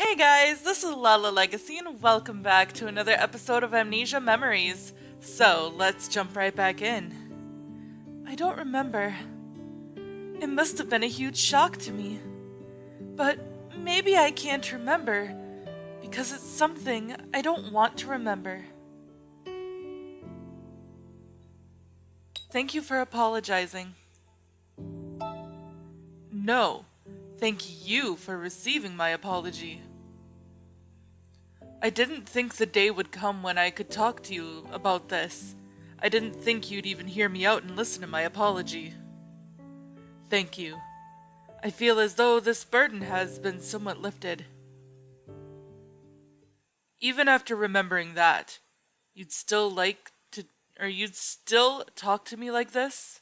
Hey guys, this is Lala Legacy and welcome back to another episode of Amnesia Memories. So, let's jump right back in. I don't remember. It must have been a huge shock to me. But maybe I can't remember because it's something I don't want to remember. Thank you for apologizing. No, thank you for receiving my apology. I didn't think the day would come when I could talk to you about this. I didn't think you'd even hear me out and listen to my apology. Thank you. I feel as though this burden has been somewhat lifted. Even after remembering that, you'd still talk to me like this?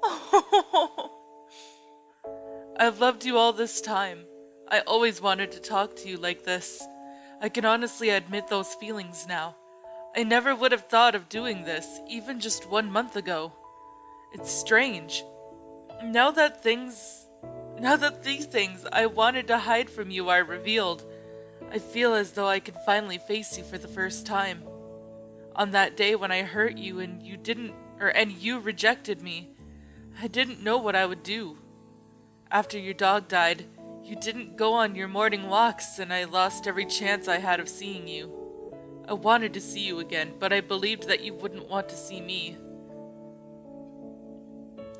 Oh, I've loved you all this time. I always wanted to talk to you like this. I can honestly admit those feelings now. I never would have thought of doing this, even just 1 month ago. It's strange. Now that these things I wanted to hide from you are revealed, I feel as though I can finally face you for the first time. On that day when I hurt you and you rejected me, I didn't know what I would do. After your dog died, you didn't go on your morning walks and I lost every chance I had of seeing you. I wanted to see you again, but I believed that you wouldn't want to see me.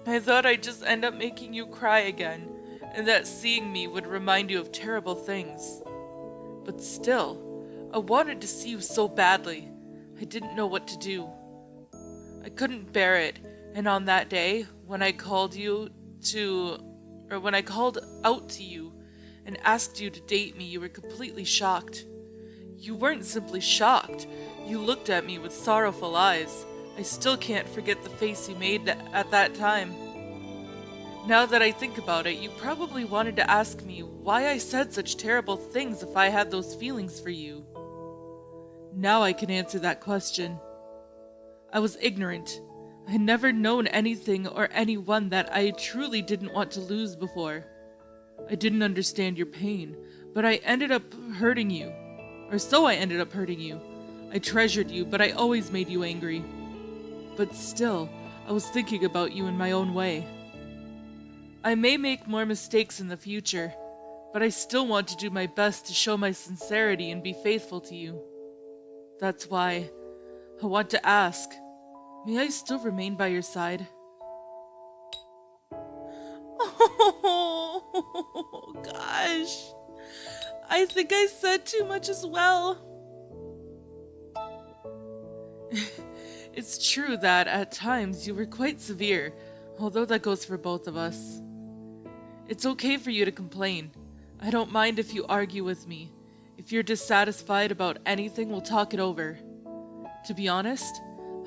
I thought I'd just end up making you cry again, and that seeing me would remind you of terrible things. But still, I wanted to see you so badly. I didn't know what to do. I couldn't bear it, and on that day, when I called out to you and asked you to date me, you were completely shocked. You weren't simply shocked. You looked at me with sorrowful eyes. I still can't forget the face you made at that time. Now that I think about it, you probably wanted to ask me why I said such terrible things if I had those feelings for you. Now I can answer that question. I was ignorant. I had never known anything or anyone that I truly didn't want to lose before. I didn't understand your pain, but I ended up hurting you. Or so I ended up hurting you. I treasured you, but I always made you angry. But still, I was thinking about you in my own way. I may make more mistakes in the future, but I still want to do my best to show my sincerity and be faithful to you. That's why I want to ask, may I still remain by your side? Oh, gosh. I think I said too much as well. It's true that at times you were quite severe, although that goes for both of us. It's okay for you to complain. I don't mind if you argue with me. If you're dissatisfied about anything, we'll talk it over. To be honest,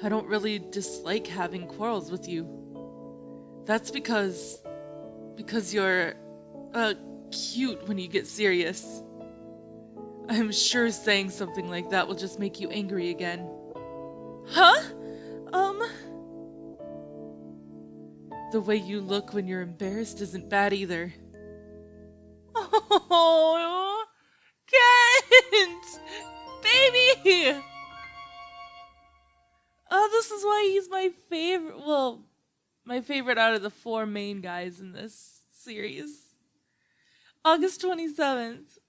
I don't really dislike having quarrels with you. That's because you're, cute when you get serious. I'm sure saying something like that will just make you angry again. Huh? The way you look when you're embarrassed isn't bad either. Oh, Kent! Baby! Oh, this is why he's my favorite. Well, my favorite out of the 4 main guys in this series. August 27th.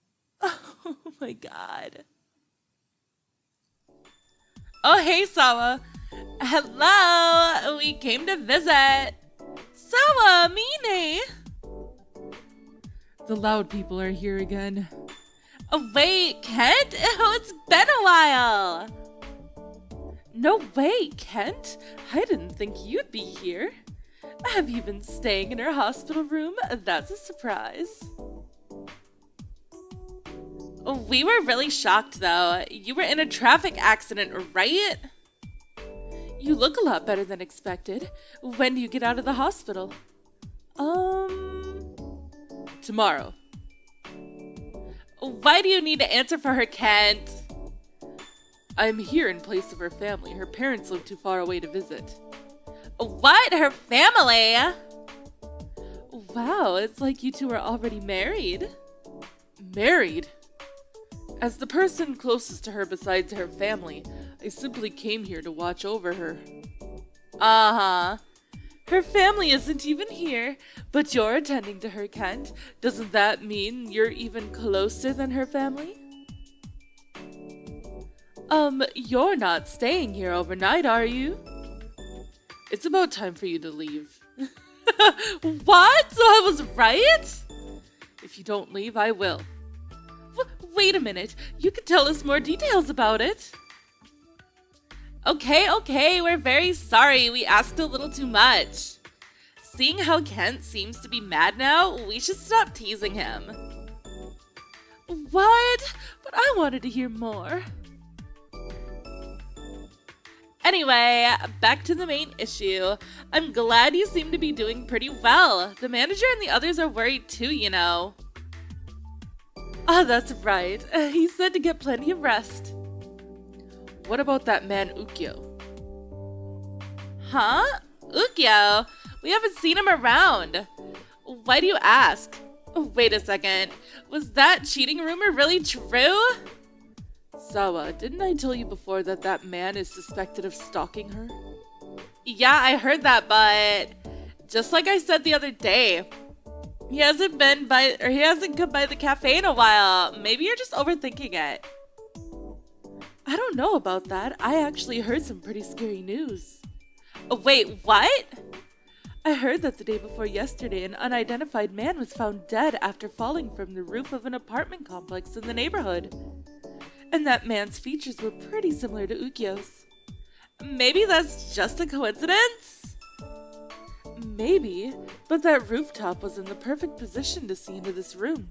Oh my god. Oh, hey, Sawa. Hello! We came to visit. Sawa, Mine! The loud people are here again. Oh, wait, Kent? Oh, it's been a while. No way, Kent. I didn't think you'd be here. Have you been staying in her hospital room? That's a surprise. We were really shocked, though. You were in a traffic accident, right? You look a lot better than expected. When do you get out of the hospital? Tomorrow. Why do you need to answer for her, Kent? I'm here in place of her family. Her parents live too far away to visit. What? Her family? Wow, it's like you two are already married. Married? As the person closest to her besides her family, I simply came here to watch over her. Uh-huh. Her family isn't even here, but you're attending to her, Kent. Doesn't that mean you're even closer than her family? You're not staying here overnight, are you? It's about time for you to leave. What? So I was right? If you don't leave, I will. Wait a minute. You could tell us more details about it. Okay, we're very sorry. We asked a little too much. Seeing how Kent seems to be mad now, we should stop teasing him. What? But I wanted to hear more. Anyway, back to the main issue. I'm glad you seem to be doing pretty well. The manager and the others are worried too, you know. Oh, that's right. He said to get plenty of rest. What about that man Ukyo? Huh? Ukyo? We haven't seen him around. Why do you ask? Wait a second. Was that cheating rumor really true? Sawa, didn't I tell you before that that man is suspected of stalking her? Yeah, I heard that, but just like I said the other day, he hasn't come by the cafe in a while. Maybe you're just overthinking it. I don't know about that. I actually heard some pretty scary news. Wait, what? I heard that the day before yesterday, an unidentified man was found dead after falling from the roof of an apartment complex in the neighborhood. And that man's features were pretty similar to Ukyo's. Maybe that's just a coincidence? Maybe, but that rooftop was in the perfect position to see into this room.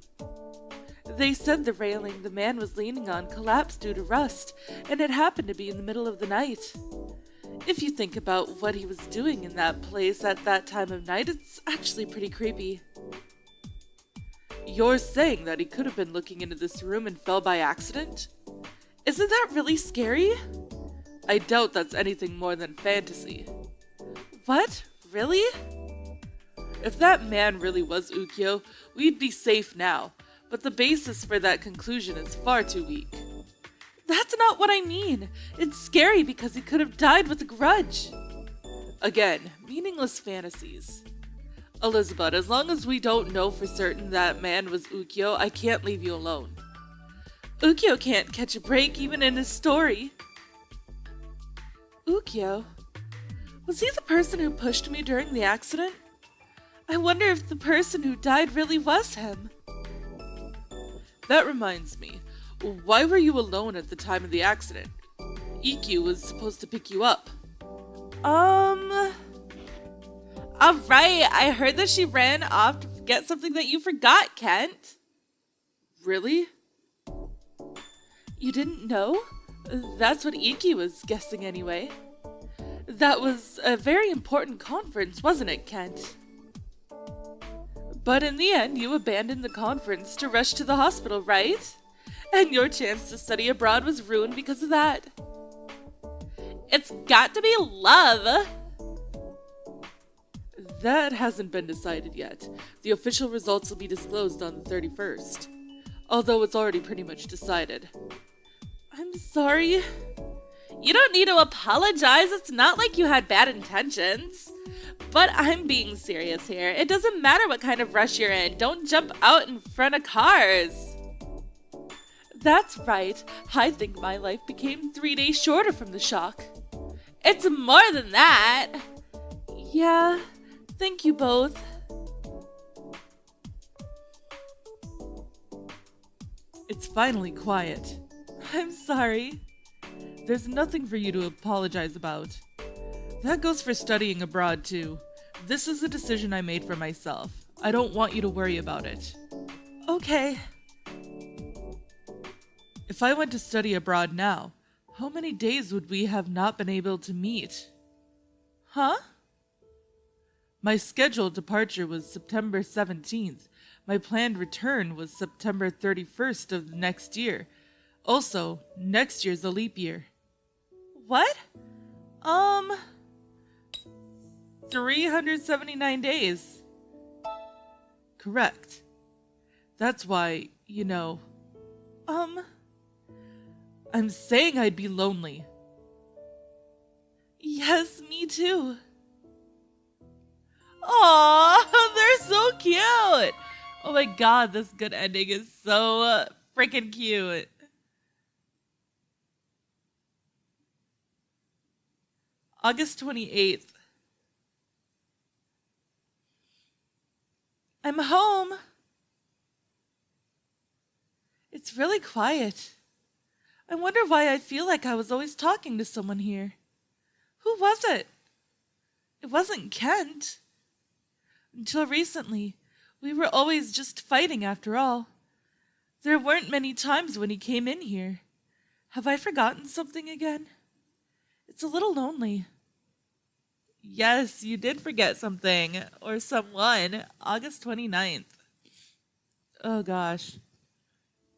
They said the railing the man was leaning on collapsed due to rust, and it happened to be in the middle of the night. If you think about what he was doing in that place at that time of night, it's actually pretty creepy. You're saying that he could have been looking into this room and fell by accident? Isn't that really scary? I doubt that's anything more than fantasy. What? Really? If that man really was Ukyo, we'd be safe now, but the basis for that conclusion is far too weak. That's not what I mean. It's scary because he could have died with a grudge. Again, meaningless fantasies. Elizabeth, as long as we don't know for certain that man was Ukyo, I can't leave you alone. Ukyo can't catch a break even in his story. Ukyo? Was he the person who pushed me during the accident? I wonder if the person who died really was him. That reminds me. Why were you alone at the time of the accident? Ikkyu was supposed to pick you up. Alright, I heard that she ran off to get something that you forgot, Kent. Really? You didn't know? That's what Ikkyu was guessing anyway. That was a very important conference, wasn't it, Kent? But in the end, you abandoned the conference to rush to the hospital, right? And your chance to study abroad was ruined because of that. It's got to be love! That hasn't been decided yet. The official results will be disclosed on the 31st. Although it's already pretty much decided. I'm sorry. You don't need to apologize. It's not like you had bad intentions. But I'm being serious here. It doesn't matter what kind of rush you're in. Don't jump out in front of cars. That's right. I think my life became 3 days shorter from the shock. It's more than that. Yeah, thank you both. It's finally quiet. I'm sorry. There's nothing for you to apologize about. That goes for studying abroad, too. This is a decision I made for myself. I don't want you to worry about it. Okay. If I went to study abroad now, how many days would we have not been able to meet? Huh? My scheduled departure was September 17th. My planned return was September 31st of the next year. Also, next year's a leap year. What? 379 days. Correct. That's why, I'm saying I'd be lonely. Yes, me too. Aw, they're so cute. Oh my god, this good ending is so freaking cute. August 28th. I'm home. It's really quiet. I wonder why I feel like I was always talking to someone here. Who was it? It wasn't Kent. Until recently, we were always just fighting after all. There weren't many times when he came in here. Have I forgotten something again? It's a little lonely. Yes, you did forget something, or someone. August 29th. Oh gosh.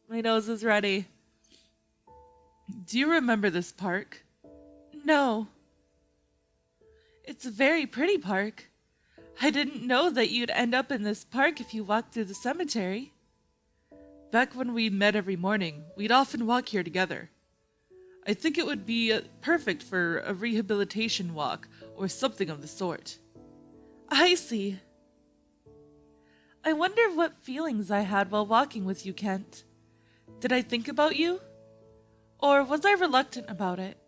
My nose is ready. Do you remember this park? No. It's a very pretty park. I didn't know that you'd end up in this park if you walked through the cemetery. Back when we met every morning, we'd often walk here together. I think it would be perfect for a rehabilitation walk or something of the sort. I see. I wonder what feelings I had while walking with you, Kent. Did I think about you? Or was I reluctant about it?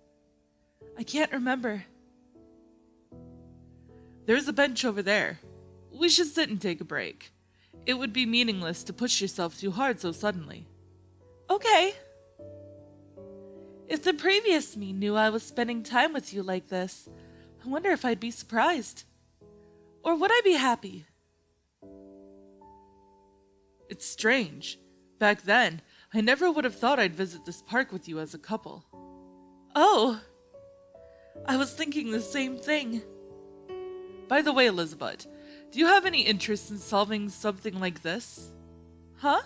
I can't remember. There's a bench over there. We should sit and take a break. It would be meaningless to push yourself too hard so suddenly. Okay. If the previous me knew I was spending time with you like this, I wonder if I'd be surprised. Or would I be happy? It's strange. Back then, I never would have thought I'd visit this park with you as a couple. Oh, I was thinking the same thing. By the way, Elizabeth, do you have any interest in solving something like this? Huh?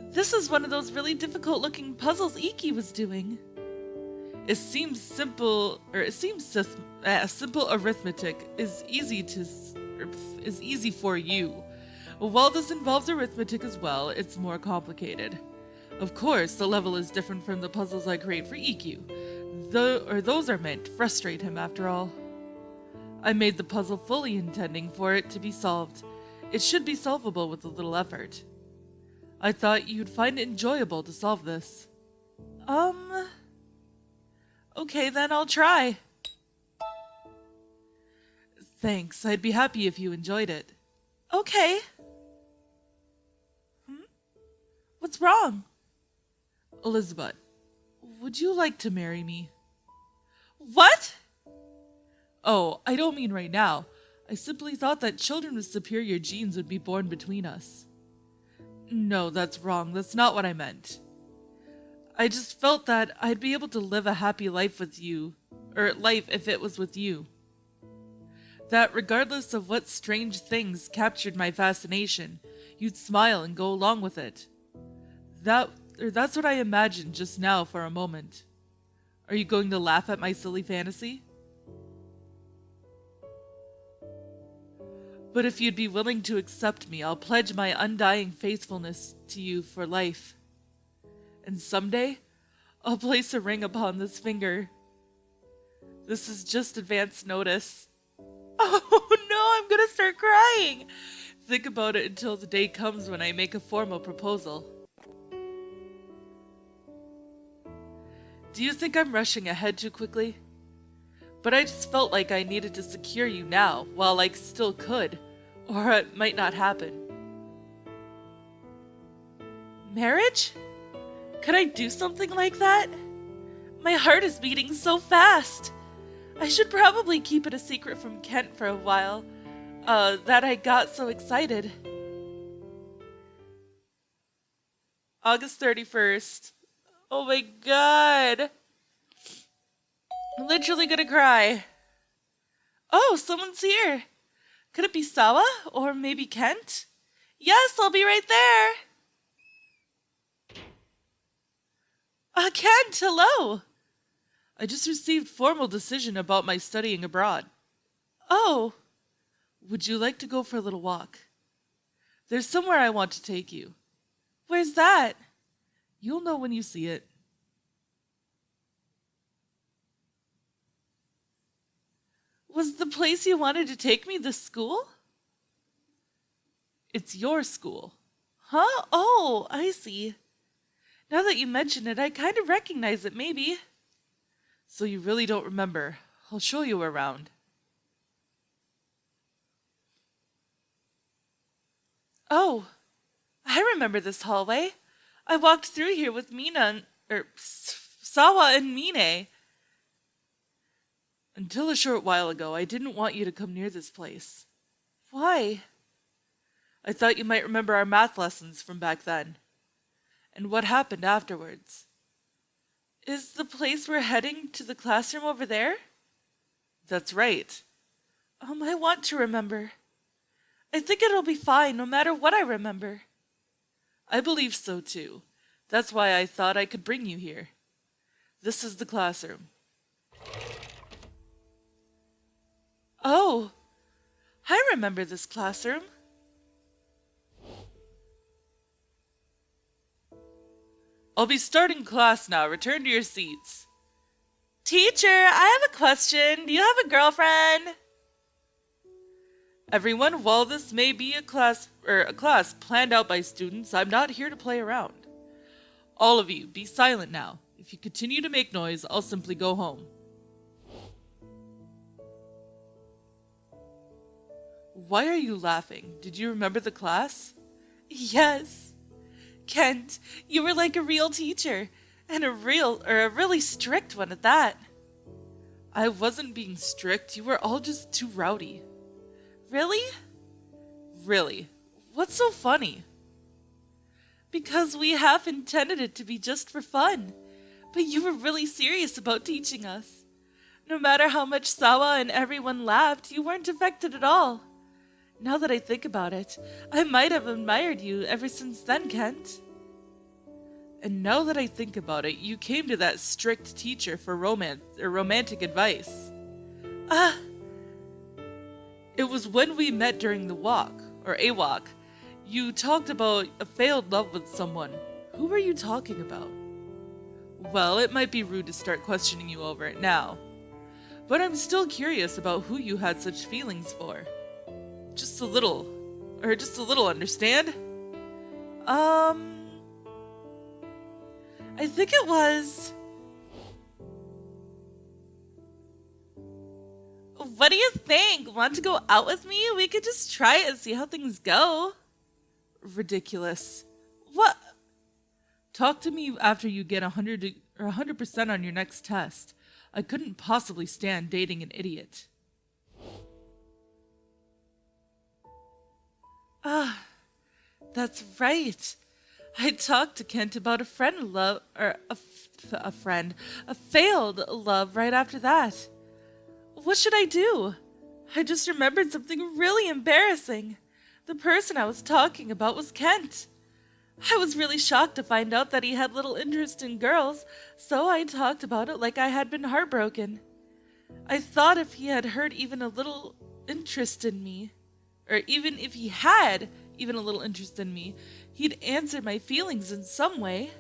This is one of those really difficult-looking puzzles Iki was doing. It seems simple arithmetic is easy for you. While this involves arithmetic as well, it's more complicated. Of course, the level is different from the puzzles I create for EQ. Those are meant to frustrate him after all. I made the puzzle fully intending for it to be solved. It should be solvable with a little effort. I thought you'd find it enjoyable to solve this. Okay, then I'll try. Thanks, I'd be happy if you enjoyed it. Okay. What's wrong? Elizabeth, would you like to marry me? What? Oh, I don't mean right now. I simply thought that children with superior genes would be born between us. No, that's wrong. That's not what I meant. I just felt that I'd be able to live a happy life with you, or life if it was with you. That regardless of what strange things captured my fascination, you'd smile and go along with it. That's what I imagined just now for a moment. Are you going to laugh at my silly fantasy? But if you'd be willing to accept me, I'll pledge my undying faithfulness to you for life. And someday, I'll place a ring upon this finger. This is just advance notice. Oh no, I'm gonna start crying. Think about it until the day comes when I make a formal proposal. Do you think I'm rushing ahead too quickly? But I just felt like I needed to secure you now, while I still could, or it might not happen. Marriage? Could I do something like that? My heart is beating so fast. I should probably keep it a secret from Kent for a while, that I got so excited. August 31st. Oh my god. I'm literally gonna cry. Oh, someone's here. Could it be Sawa? Or maybe Kent? Yes, I'll be right there. Kent, hello. I just received formal decision about my studying abroad. Oh. Would you like to go for a little walk? There's somewhere I want to take you. Where's that? You'll know when you see it. Was the place you wanted to take me the school? It's your school. Huh? Oh, I see. Now that you mention it, I kind of recognize it, maybe. So you really don't remember. I'll show you around. Oh, I remember this hallway. I walked through here with Sawa and Mine. Until a short while ago, I didn't want you to come near this place. Why? I thought you might remember our math lessons from back then. And what happened afterwards. Is the place we're heading to the classroom over there? That's right. I want to remember. I think it'll be fine no matter what I remember. I believe so too. That's why I thought I could bring you here. This is the classroom. Oh, I remember this classroom. I'll be starting class now. Return to your seats. Teacher, I have a question. Do you have a girlfriend? Everyone, while this may be a class planned out by students, I'm not here to play around. All of you, be silent now. If you continue to make noise, I'll simply go home. Why are you laughing? Did you remember the class? Yes. Kent, you were like a real teacher, and a really strict one at that. I wasn't being strict. You were all just too rowdy. Really? Really? What's so funny? Because we half intended it to be just for fun, but you were really serious about teaching us. No matter how much Sawa and everyone laughed, you weren't affected at all. Now that I think about it, I might have admired you ever since then, Kent. And now that I think about it, you came to that strict teacher for romantic advice. It was when we met during the walk, or a walk. You talked about a failed love with someone. Who were you talking about? Well, it might be rude to start questioning you over it now. But I'm still curious about who you had such feelings for. Just a little, understand? I think it was... What do you think? Want to go out with me? We could just try it and see how things go. Ridiculous. What? Talk to me after you get 100% on your next test. I couldn't possibly stand dating an idiot. That's right. I talked to Kent about a failed love right after that. What should I do? I just remembered something really embarrassing. The person I was talking about was Kent. I was really shocked to find out that he had little interest in girls, so I talked about it like I had been heartbroken. I thought if he had heard even a little interest in me, or even if he had even a little interest in me, he'd answer my feelings in some way.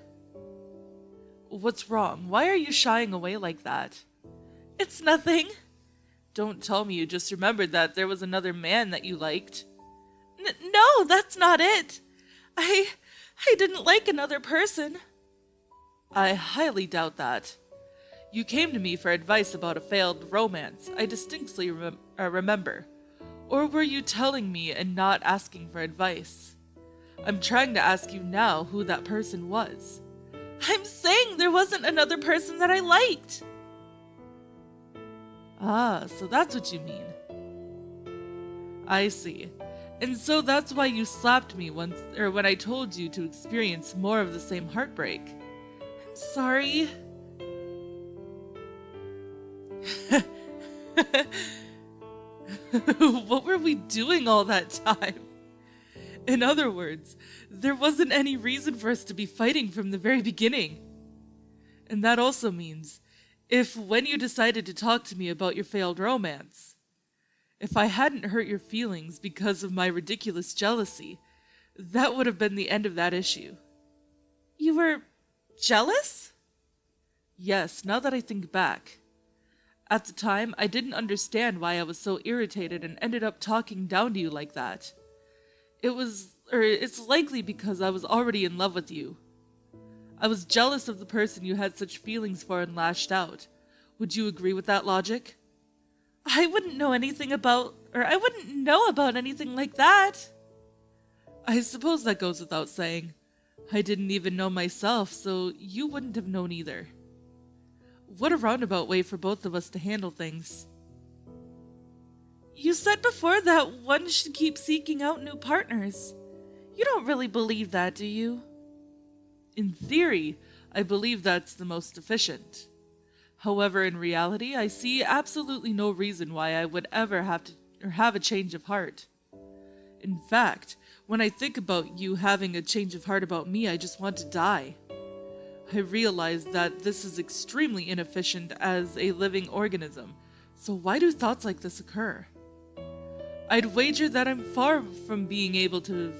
What's wrong? Why are you shying away like that? It's nothing. Don't tell me you just remembered that there was another man that you liked. No, that's not it. I didn't like another person. I highly doubt that. You came to me for advice about a failed romance, I distinctly remember. Or were you telling me and not asking for advice? I'm trying to ask you now who that person was. I'm saying there wasn't another person that I liked. So that's what you mean. I see. And so that's why you slapped me when I told you to experience more of the same heartbreak. I'm sorry. What were we doing all that time? In other words, there wasn't any reason for us to be fighting from the very beginning. And that also means, when you decided to talk to me about your failed romance, if I hadn't hurt your feelings because of my ridiculous jealousy, That would have been the end of that issue. You were jealous? Yes, now that I think back. At the time, I didn't understand why I was so irritated and ended up talking down to you like that. It's likely because I was already in love with you. I was jealous of the person you had such feelings for and lashed out. Would you agree with that logic? I wouldn't know about anything like that. I suppose that goes without saying. I didn't even know myself, so you wouldn't have known either. What a roundabout way for both of us to handle things. You said before that one should keep seeking out new partners. You don't really believe that, do you? In theory, I believe that's the most efficient. However, in reality, I see absolutely no reason why I would ever have a change of heart. In fact, when I think about you having a change of heart about me, I just want to die. I realize that this is extremely inefficient as a living organism, so why do thoughts like this occur? I'd wager that I'm far from being able to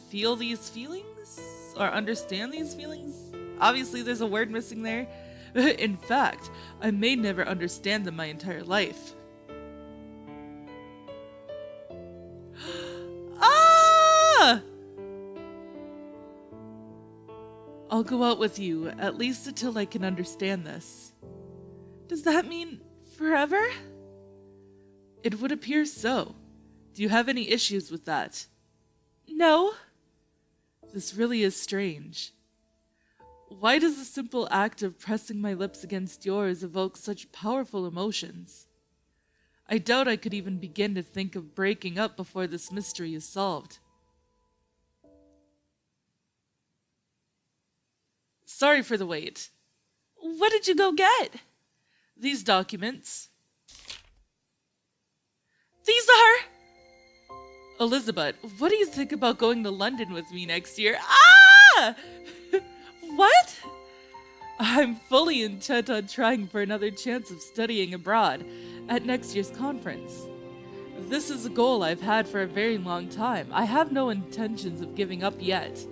feel these feelings or understand these feelings. Obviously, there's a word missing there. In fact, I may never understand them my entire life. Ah! I'll go out with you, at least until I can understand this. Does that mean forever? It would appear so. Do you have any issues with that? No. This really is strange. Why does the simple act of pressing my lips against yours evoke such powerful emotions? I doubt I could even begin to think of breaking up before this mystery is solved. Sorry for the wait. What did you go get? These documents. These are... Elizabeth, what do you think about going to London with me next year? Ah! What? I'm fully intent on trying for another chance of studying abroad at next year's conference. This is a goal I've had for a very long time. I have no intentions of giving up yet.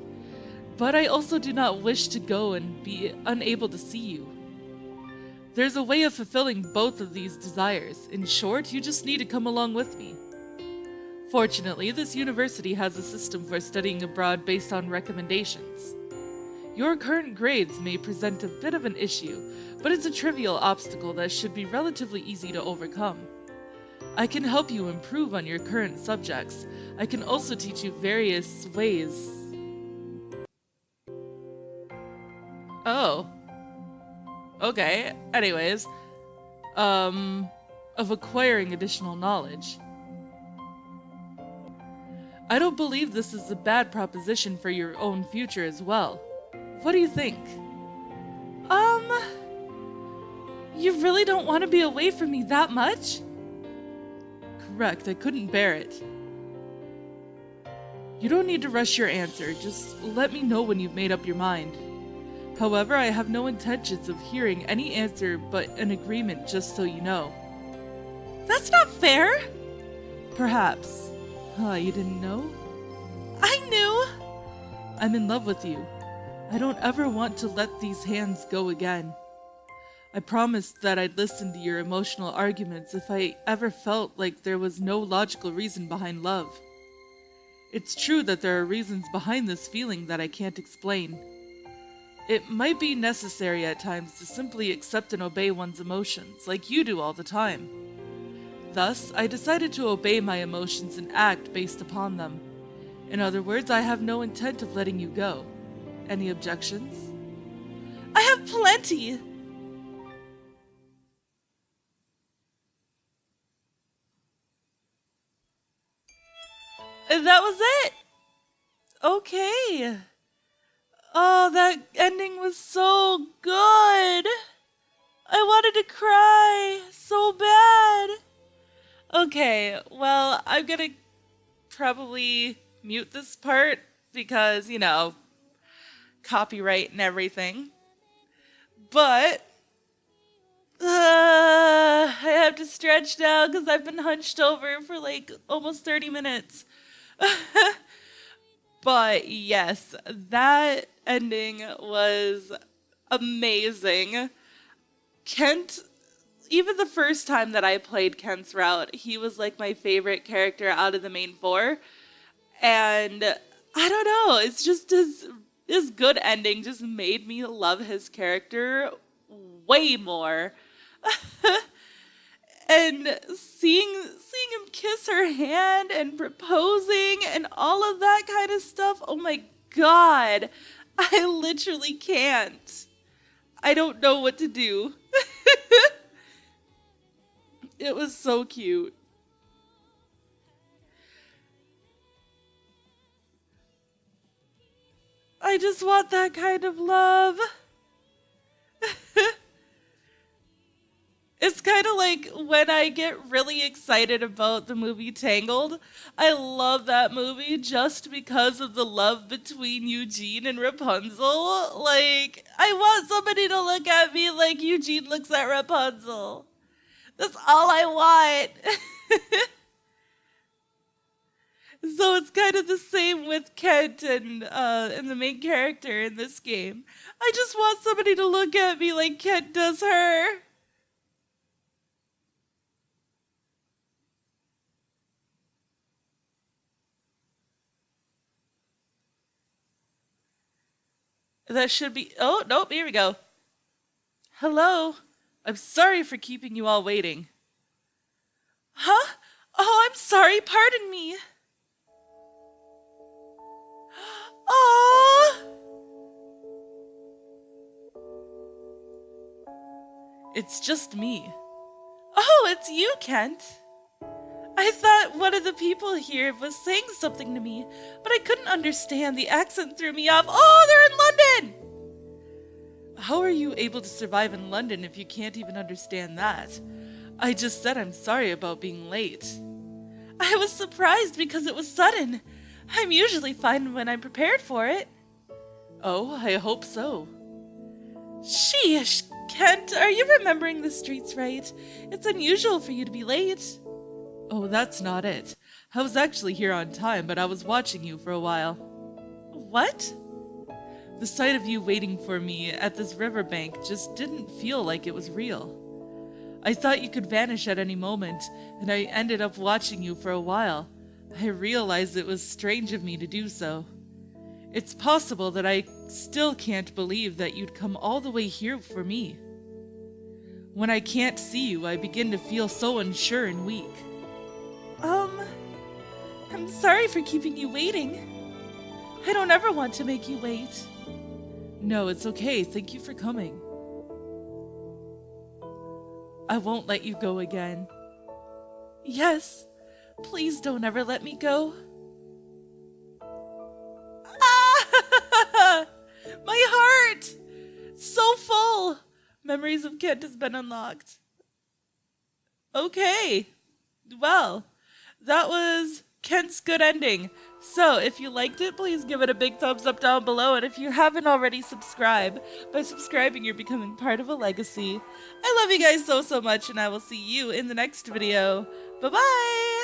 But I also do not wish to go and be unable to see you. There's a way of fulfilling both of these desires. In short, you just need to come along with me. Fortunately, this university has a system for studying abroad based on recommendations. Your current grades may present a bit of an issue, but it's a trivial obstacle that should be relatively easy to overcome. I can help you improve on your current subjects. I can also teach you various ways. Oh. Okay, anyways. Of acquiring additional knowledge. I don't believe this is a bad proposition for your own future as well. What do you think? You really don't want to be away from me that much? Correct, I couldn't bear it. You don't need to rush your answer, just let me know when you've made up your mind. However, I have no intentions of hearing any answer but an agreement, just so you know. That's not fair! Perhaps. You didn't know? I knew! I'm in love with you. I don't ever want to let these hands go again. I promised that I'd listen to your emotional arguments if I ever felt like there was no logical reason behind love. It's true that there are reasons behind this feeling that I can't explain. It might be necessary at times to simply accept and obey one's emotions, like you do all the time. Thus, I decided to obey my emotions and act based upon them. In other words, I have no intent of letting you go. Any objections? I have plenty! And that was it! Okay. Oh, that ending was so good! I wanted to cry so bad! Okay, well, I'm gonna probably mute this part because, copyright and everything. But I have to stretch now because I've been hunched over for like almost 30 minutes. But yes, that ending was amazing. Kent, even the first time that I played Kent's route, he was like my favorite character out of the main four. And I don't know, it's just his good ending just made me love his character way more. And seeing him kiss her hand and proposing and all of that kind of stuff, oh my god, I literally can't. I don't know what to do. It was so cute. I just want that kind of love. It's kind of like when I get really excited about the movie Tangled. I love that movie just because of the love between Eugene and Rapunzel. Like, I want somebody to look at me like Eugene looks at Rapunzel. That's all I want. So it's kind of the same with Kent and the main character in this game. I just want somebody to look at me like Kent does her. That should be... Oh, nope, here we go. Hello. I'm sorry for keeping you all waiting. Huh? Oh, I'm sorry. Pardon me. Oh. It's just me. Oh, it's you, Kent. I thought one of the people here was saying something to me, but I couldn't understand. The accent threw me off. Oh, they're in London! How are you able to survive in London if you can't even understand that? I just said I'm sorry about being late. I was surprised because it was sudden. I'm usually fine when I'm prepared for it. Oh, I hope so. Sheesh, Kent, are you remembering the streets right? It's unusual for you to be late. Oh, that's not it. I was actually here on time, but I was watching you for a while. What? The sight of you waiting for me at this riverbank just didn't feel like it was real. I thought you could vanish at any moment, and I ended up watching you for a while. I realized it was strange of me to do so. It's possible that I still can't believe that you'd come all the way here for me. When I can't see you, I begin to feel so unsure and weak. I'm sorry for keeping you waiting. I don't ever want to make you wait. No, it's okay. Thank you for coming. I won't let you go again. Yes, please don't ever let me go. Ah! My heart! So full! Memories of Kent has been unlocked. Okay. Well, that was Kent's good ending. So, if you liked it, please give it a big thumbs up down below. And if you haven't already, subscribe. By subscribing, you're becoming part of a legacy. I love you guys so much, and I will see you in the next video. Bye-bye!